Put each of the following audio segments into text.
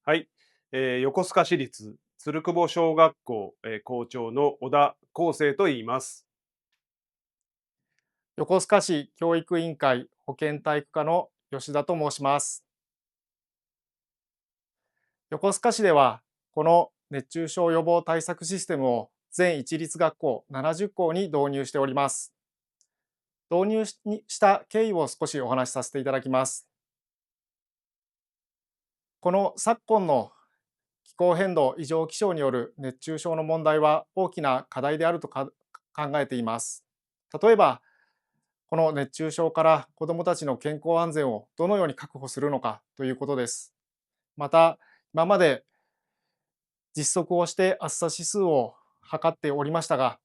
はい、横須賀市立鶴久保小学校、校長の小田康生と言います。横須賀市教育委員会保健体育課の吉田と申します。横須賀市では、この熱中症予防対策システムを全一律学校70校に導入しております。導入した経緯を少しお話しさせていただきます。この昨今の気候変動異常気象による熱中症の問題は大きな課題であると考えています。例えば、この熱中症から子どもたちの健康安全をどのように確保するのかということです。また、今まで実測をして暑さ指数を測っておりましたが、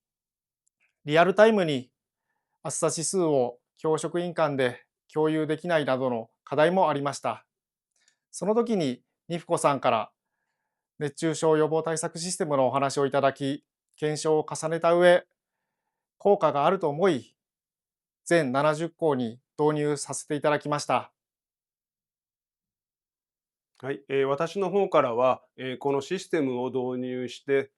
リアルタイムに暑さ指数を教職員間で共有できないなどの課題もありました。その時にニフコさんから熱中症予防対策システムのお話をいただき、検証を重ねた上、効果があると思い、全70校に導入させていただきました。はい、私の方からは、このシステムを導入して、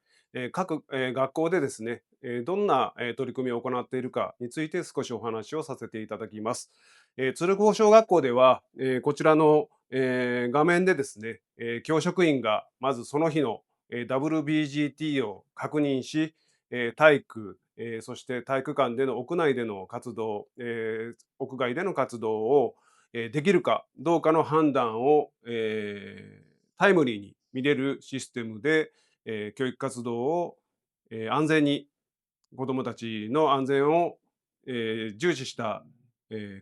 各、学校でですね、どんな、取り組みを行っているかについて少しお話をさせていただきます。鶴高小学校では、こちらの、画面でですね、教職員がまずその日の、WBGT を確認し、体育、そして体育館での屋内での活動、屋外での活動をできるかどうかの判断を、タイムリーに見れるシステムで、教育活動を、安全に子どもたちの安全を、重視した、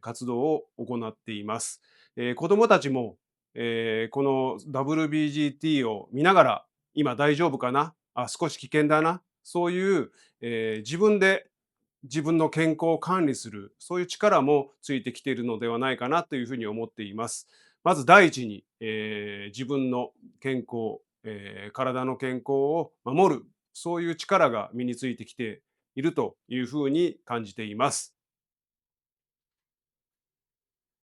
活動を行っています。子どもたちも、この WBGT を見ながら、今大丈夫かな、あ、少し危険だな、そういう、自分で自分の健康を管理する、そういう力もついてきているのではないかなというふうに思っています。まず第一に、自分の健康、体の健康を守る、そういう力が身についてきているというふうに感じています。